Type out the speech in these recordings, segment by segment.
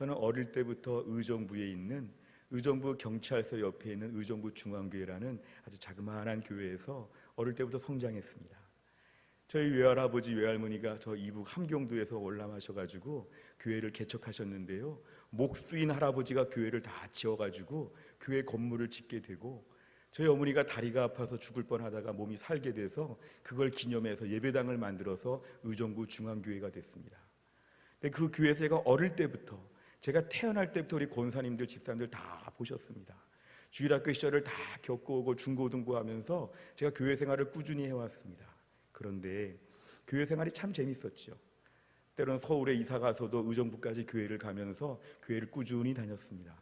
저는 어릴 때부터 의정부에 있는 의정부 경찰서 옆에 있는 의정부 중앙교회라는 아주 자그마한 교회에서 어릴 때부터 성장했습니다. 저희 외할아버지 외할머니가 저 이북 함경도에서 월남하셔가지고 교회를 개척하셨는데요, 목수인 할아버지가 교회를 다 지어가지고 교회 건물을 짓게 되고, 저희 어머니가 다리가 아파서 죽을 뻔하다가 몸이 살게 돼서 그걸 기념해서 예배당을 만들어서 의정부 중앙교회가 됐습니다. 근데 그 교회에서 제가 어릴 때부터, 제가 태어날 때부터 우리 권사님들 집사님들 다 보셨습니다. 주일학교 시절을 다 겪어오고 중고등부하면서 제가 교회 생활을 꾸준히 해왔습니다. 그런데 교회 생활이 참 재밌었죠. 때로는 서울에 이사 가서도 의정부까지 교회를 가면서 교회를 꾸준히 다녔습니다.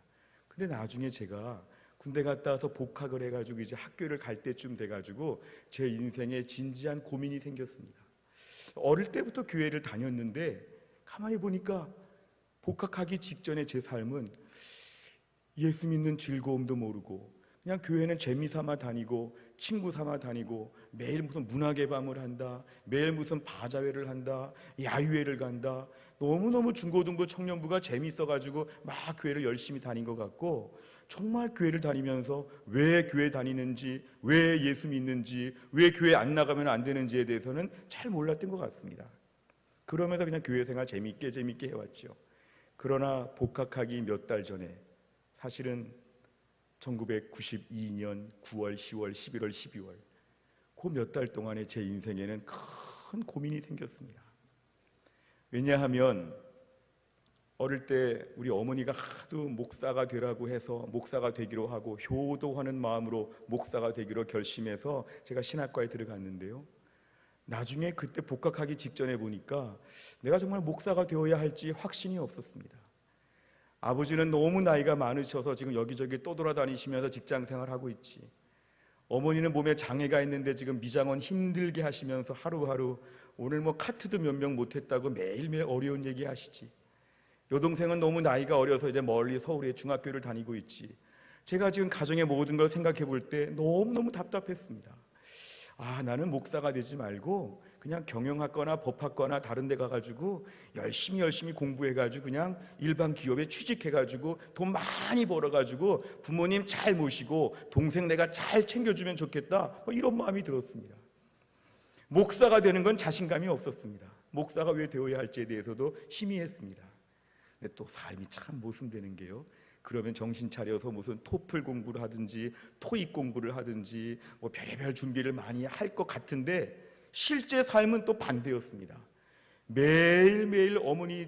근데 나중에 제가 군대 갔다 와서 복학을 해가지고 이제 학교를 갈 때쯤 돼가지고 제 인생에 진지한 고민이 생겼습니다. 어릴 때부터 교회를 다녔는데 가만히 보니까 복학하기 직전에 제 삶은 예수 믿는 즐거움도 모르고 그냥 교회는 재미삼아 다니고 친구 삼아 다니고 매일 무슨 문화개방을 한다, 매일 무슨 바자회를 한다, 야유회를 간다, 너무너무 중고등부 청년부가 재미있어가지고 막 교회를 열심히 다닌 것 같고, 정말 교회를 다니면서 왜 교회 다니는지, 왜 예수 믿는지, 왜 교회 안 나가면 안 되는지에 대해서는 잘 몰랐던 것 같습니다. 그러면서 그냥 교회 생활 재미있게 해왔죠. 그러나 복학하기 몇 달 전에, 사실은 1992년 9월, 10월, 11월, 12월 그 몇 달 동안에 제 인생에는 큰 고민이 생겼습니다. 왜냐하면 어릴 때 우리 어머니가 하도 목사가 되라고 해서 목사가 되기로 하고 효도하는 마음으로 목사가 되기로 결심해서 제가 신학과에 들어갔는데요, 나중에 그때 복학하기 직전에 보니까 내가 정말 목사가 되어야 할지 확신이 없었습니다. 아버지는 너무 나이가 많으셔서 지금 여기저기 떠돌아다니시면서 직장생활 하고 있지, 어머니는 몸에 장애가 있는데 지금 미장원 힘들게 하시면서 하루하루 오늘 뭐 카트도 몇 명 못했다고 매일매일 어려운 얘기 하시지, 여동생은 너무 나이가 어려서 이제 멀리 서울에 중학교를 다니고 있지. 제가 지금 가정의 모든 걸 생각해 볼 때 너무너무 답답했습니다. 나는 목사가 되지 말고 그냥 경영학과나 법학과나 다른 데 가가지고 열심히 공부해가지고 그냥 일반 기업에 취직해가지고 돈 많이 벌어가지고 부모님 잘 모시고 동생 내가 잘 챙겨주면 좋겠다, 이런 마음이 들었습니다. 목사가 되는 건 자신감이 없었습니다. 목사가 왜 되어야 할지에 대해서도 희미했습니다. 근데 또 삶이 참 모순되는 게요, 그러면 정신 차려서 무슨 토플 공부를 하든지 토익 공부를 하든지 뭐 별의별 준비를 많이 할 것 같은데 실제 삶은 또 반대였습니다. 매일매일 어머니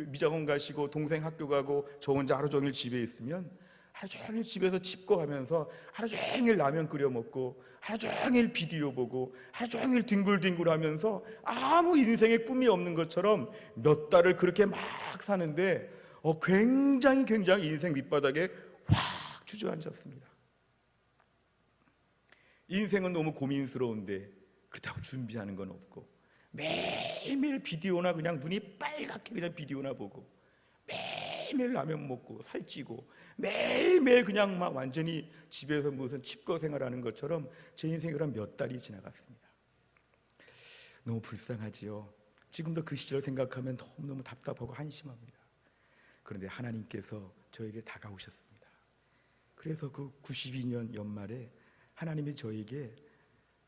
미장원 가시고 동생 학교 가고 저 혼자 하루 종일 집에 있으면 하루 종일 집에서 칩거하면서 하루 종일 라면 끓여 먹고 하루 종일 비디오 보고 하루 종일 뒹굴뒹굴하면서 아무 인생에 꿈이 없는 것처럼 몇 달을 그렇게 막 사는데 굉장히 인생 밑바닥에 확 주저앉았습니다. 인생은 너무 고민스러운데 그렇다고 준비하는 건 없고 매일매일 비디오나 그냥 눈이 빨갛게 그냥 비디오나 보고 매일매일 라면 먹고 살찌고 매일매일 그냥 막 완전히 집에서 무슨 칩거 생활하는 것처럼 제 인생이 그런 몇 달이 지나갔습니다. 너무 불쌍하지요. 지금도 그 시절 생각하면 너무너무 답답하고 한심합니다. 그런데 하나님께서 저에게 다가오셨습니다. 그래서 그 92년 연말에 하나님이 저에게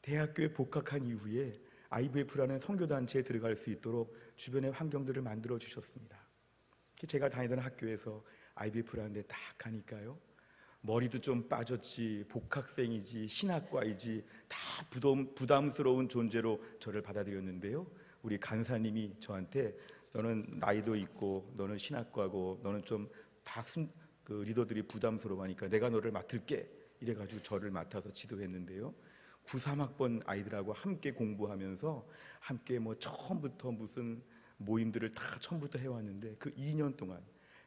대학교에 복학한 이후에 IVF라는 선교단체에 들어갈 수 있도록 주변의 환경들을 만들어 주셨습니다. 제가 다니던 학교에서 IVF라는 데 딱 가니까요, 머리도 좀 빠졌지, 복학생이지, 신학과이지 다 부담스러운 존재로 저를 받아들였는데요, 우리 간사님이 저한테 너는 나이도 있고 너는 신학과고 너는 좀 다 리더들이 부담스러워하니까 내가 너를 맡을게, 이래가지고 저를 맡아서 지도했는데요, 93학번 아이들하고 함께 공부하면서 함께 뭐 처음부터 무슨 모임들을 다 처음부터 해왔는데 그 2년 동안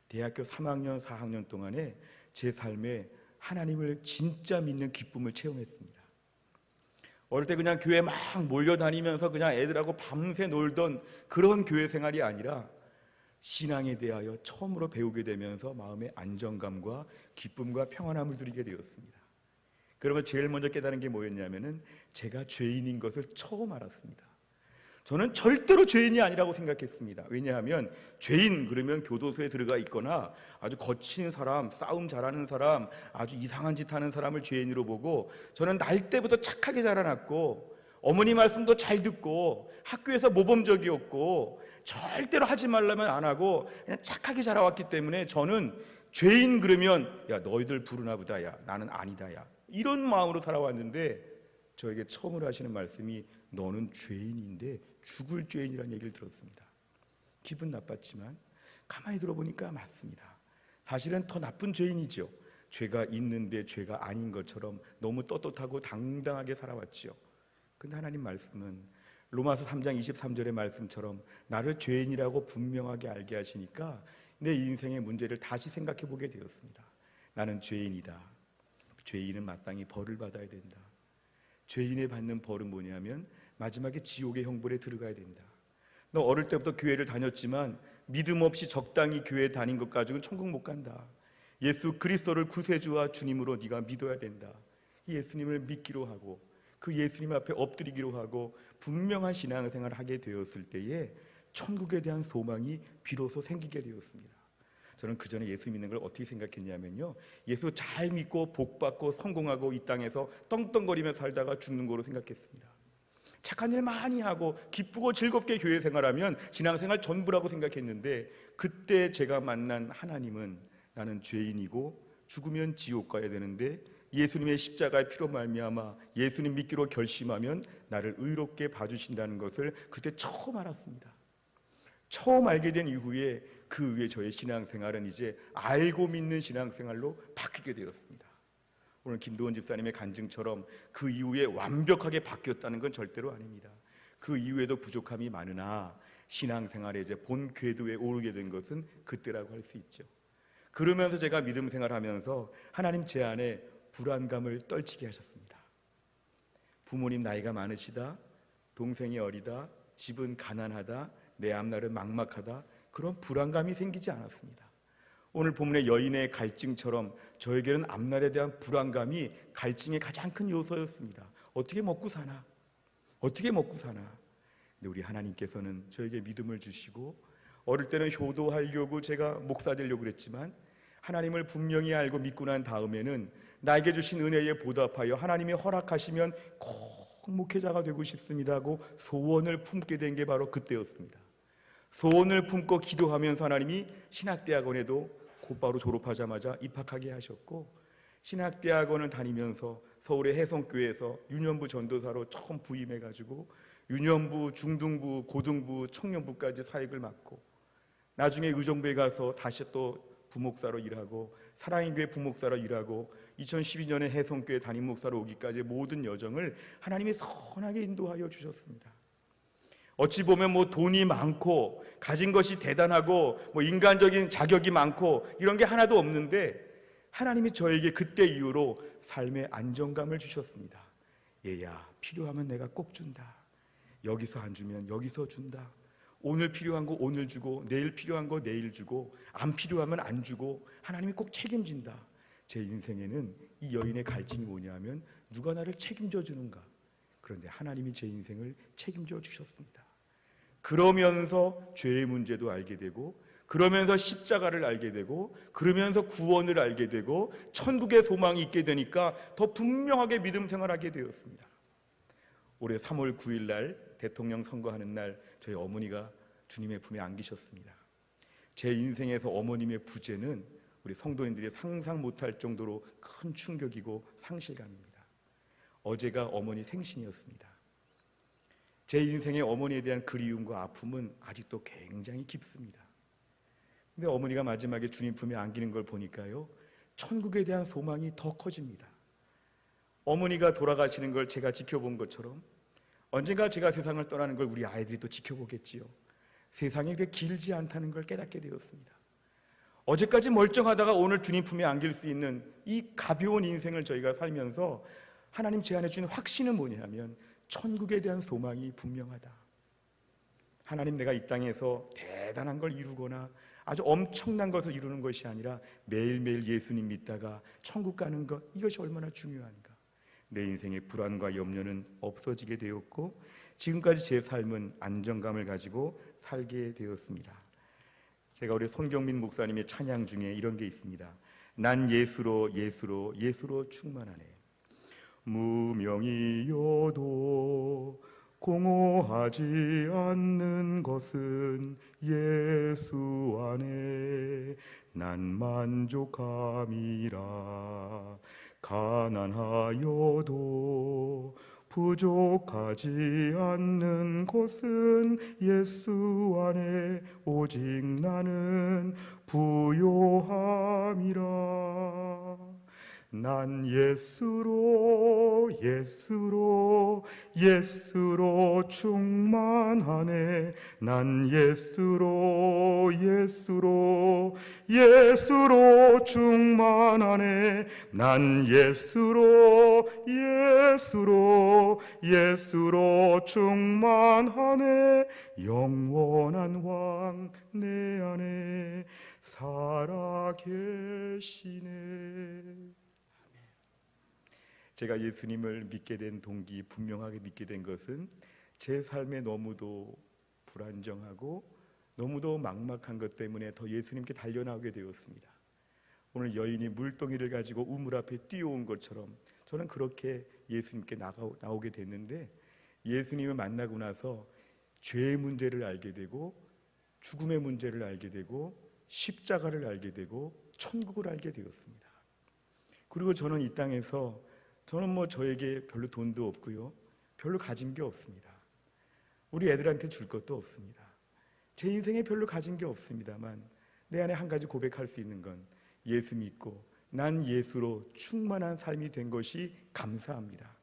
대학교 3학년 4학년 동안에 제 삶에 하나님을 진짜 믿는 기쁨을 체험했습니다. 어릴 때 그냥 교회 막 몰려다니면서 그냥 애들하고 밤새 놀던 그런 교회 생활이 아니라 신앙에 대하여 처음으로 배우게 되면서 마음의 안정감과 기쁨과 평안함을 누리게 되었습니다. 그러면 제일 먼저 깨달은 게 뭐였냐면은 제가 죄인인 것을 처음 알았습니다. 저는 절대로 죄인이 아니라고 생각했습니다. 왜냐하면 죄인 그러면 교도소에 들어가 있거나 아주 거친 사람, 싸움 잘하는 사람, 아주 이상한 짓 하는 사람을 죄인으로 보고, 저는 날 때부터 착하게 자라났고 어머니 말씀도 잘 듣고 학교에서 모범적이었고 절대로 하지 말라면 안 하고 그냥 착하게 자라왔기 때문에 저는 죄인 그러면 야 너희들 부르나 보다, 야 나는 아니다, 야 이런 마음으로 살아왔는데, 저에게 처음으로 하시는 말씀이 너는 죄인인데 죽을 죄인이라는 얘기를 들었습니다. 기분 나빴지만 가만히 들어보니까 맞습니다. 사실은 더 나쁜 죄인이죠. 죄가 있는데 죄가 아닌 것처럼 너무 떳떳하고 당당하게 살아왔지요. 근데 하나님 말씀은 로마서 3장 23절의 말씀처럼 나를 죄인이라고 분명하게 알게 하시니까 내 인생의 문제를 다시 생각해 보게 되었습니다. 나는 죄인이다. 죄인은 마땅히 벌을 받아야 된다. 죄인의 받는 벌은 뭐냐면 마지막에 지옥의 형벌에 들어가야 된다. 너 어릴 때부터 교회를 다녔지만 믿음 없이 적당히 교회 다닌 것 가지고는 천국 못 간다. 예수 그리스도를 구세주와 주님으로 네가 믿어야 된다. 예수님을 믿기로 하고 그 예수님 앞에 엎드리기로 하고 분명한 신앙생활을 하게 되었을 때에 천국에 대한 소망이 비로소 생기게 되었습니다. 저는 그 전에 예수 믿는 걸 어떻게 생각했냐면요, 예수 잘 믿고 복받고 성공하고 이 땅에서 떵떵거리며 살다가 죽는 거로 생각했습니다. 착한 일 많이 하고 기쁘고 즐겁게 교회 생활하면 신앙생활 전부라고 생각했는데, 그때 제가 만난 하나님은 나는 죄인이고 죽으면 지옥 가야 되는데 예수님의 십자가의 피로 말미암아 예수님 믿기로 결심하면 나를 의롭게 봐주신다는 것을 그때 처음 알았습니다. 처음 알게 된 이후에 그 후에 저의 신앙생활은 이제 알고 믿는 신앙생활로 바뀌게 되었습니다. 오늘 김도원 집사님의 간증처럼 그 이후에 완벽하게 바뀌었다는 건 절대로 아닙니다. 그 이후에도 부족함이 많으나 신앙생활에 이제 본 궤도에 오르게 된 것은 그때라고 할 수 있죠. 그러면서 제가 믿음 생활하면서 하나님 제 안에 불안감을 떨치게 하셨습니다. 부모님 나이가 많으시다, 동생이 어리다, 집은 가난하다, 내 앞날은 막막하다, 그런 불안감이 생기지 않았습니다. 오늘 본문의 여인의 갈증처럼 저에게는 앞날에 대한 불안감이 갈증의 가장 큰 요소였습니다. 어떻게 먹고 사나? 어떻게 먹고 사나? 근데 우리 하나님께서는 저에게 믿음을 주시고, 어릴 때는 효도하려고 제가 목사 되려고 그랬지만 하나님을 분명히 알고 믿고 난 다음에는 나에게 주신 은혜에 보답하여 하나님이 허락하시면 꼭 목회자가 되고 싶습니다 하고 소원을 품게 된 게 바로 그때였습니다. 소원을 품고 기도하면서 하나님이 신학대학원에도 곧바로 졸업하자마자 입학하게 하셨고, 신학대학원을 다니면서 서울의 혜성교회에서 유년부 전도사로 처음 부임해가지고 유년부, 중등부, 고등부, 청년부까지 사역을 맡고, 나중에 의정부에 가서 다시 또 부목사로 일하고 사랑의 교회 부목사로 일하고 2012년에 혜성교회 담임 목사로 오기까지 모든 여정을 하나님이 선하게 인도하여 주셨습니다. 어찌 보면 돈이 많고 가진 것이 대단하고 인간적인 자격이 많고 이런 게 하나도 없는데, 하나님이 저에게 그때 이후로 삶의 안정감을 주셨습니다. 얘야, 필요하면 내가 꼭 준다. 여기서 안 주면 여기서 준다. 오늘 필요한 거 오늘 주고 내일 필요한 거 내일 주고 안 필요하면 안 주고 하나님이 꼭 책임진다. 제 인생에는 이 여인의 갈증이 뭐냐면 누가 나를 책임져 주는가. 그런데 하나님이 제 인생을 책임져 주셨습니다. 그러면서 죄의 문제도 알게 되고, 그러면서 십자가를 알게 되고, 그러면서 구원을 알게 되고 천국의 소망이 있게 되니까 더 분명하게 믿음 생활하게 되었습니다. 올해 3월 9일 날 대통령 선거하는 날 저희 어머니가 주님의 품에 안기셨습니다. 제 인생에서 어머님의 부재는 우리 성도님들이 상상 못할 정도로 큰 충격이고 상실감입니다. 어제가 어머니 생신이었습니다. 제 인생의 어머니에 대한 그리움과 아픔은 아직도 굉장히 깊습니다. 근데 어머니가 마지막에 주님 품에 안기는 걸 보니까요, 천국에 대한 소망이 더 커집니다. 어머니가 돌아가시는 걸 제가 지켜본 것처럼 언젠가 제가 세상을 떠나는 걸 우리 아이들이 또 지켜보겠지요. 세상이 그렇게 길지 않다는 걸 깨닫게 되었습니다. 어제까지 멀쩡하다가 오늘 주님 품에 안길 수 있는 이 가벼운 인생을 저희가 살면서 하나님 제 안에 주는 확신은 뭐냐면 천국에 대한 소망이 분명하다. 하나님, 내가 이 땅에서 대단한 걸 이루거나 아주 엄청난 것을 이루는 것이 아니라 매일매일 예수님 믿다가 천국 가는 것, 이것이 얼마나 중요한가. 내 인생의 불안과 염려는 없어지게 되었고 지금까지 제 삶은 안정감을 가지고 살게 되었습니다. 제가 우리 손경민 목사님의 찬양 중에 이런 게 있습니다. 난 예수로 예수로 예수로 충만하네. 무명이여도 공허하지 않는 것은 예수 안에 난 만족함이라. 가난하여도 부족하지 않는 것은 예수 안에 오직 나는 부요함이라. 난 예수로 예수로 예수로 충만하네. 난 예수로 예수로 예수로 충만하네. 난 예수로 예수로 예수로 충만하네. 영원한 왕 내 안에 살아계시네. 제가 예수님을 믿게 된 동기, 분명하게 믿게 된 것은 제 삶에 너무도 불안정하고 너무도 막막한 것 때문에 더 예수님께 달려나오게 되었습니다. 오늘 여인이 물동이를 가지고 우물 앞에 뛰어온 것처럼 저는 그렇게 예수님께 나오게 됐는데, 예수님을 만나고 나서 죄의 문제를 알게 되고 죽음의 문제를 알게 되고 십자가를 알게 되고 천국을 알게 되었습니다. 그리고 저는 이 땅에서 저는 저에게 별로 돈도 없고요, 별로 가진 게 없습니다. 우리 애들한테 줄 것도 없습니다. 제 인생에 별로 가진 게 없습니다만 내 안에 한 가지 고백할 수 있는 건 예수 믿고 난 예수로 충만한 삶이 된 것이 감사합니다.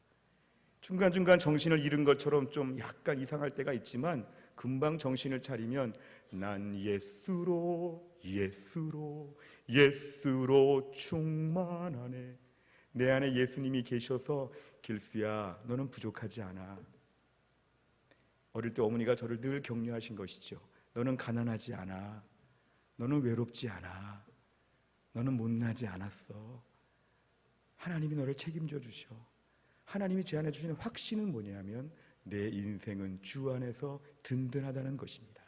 중간중간 정신을 잃은 것처럼 좀 약간 이상할 때가 있지만 금방 정신을 차리면 난 예수로 예수로 예수로 충만하네. 내 안에 예수님이 계셔서 길수야 너는 부족하지 않아. 어릴 때 어머니가 저를 늘 격려하신 것이죠. 너는 가난하지 않아. 너는 외롭지 않아. 너는 못나지 않았어. 하나님이 너를 책임져 주셔. 하나님이 제 안에 주시는 확신은 뭐냐면 내 인생은 주 안에서 든든하다는 것입니다.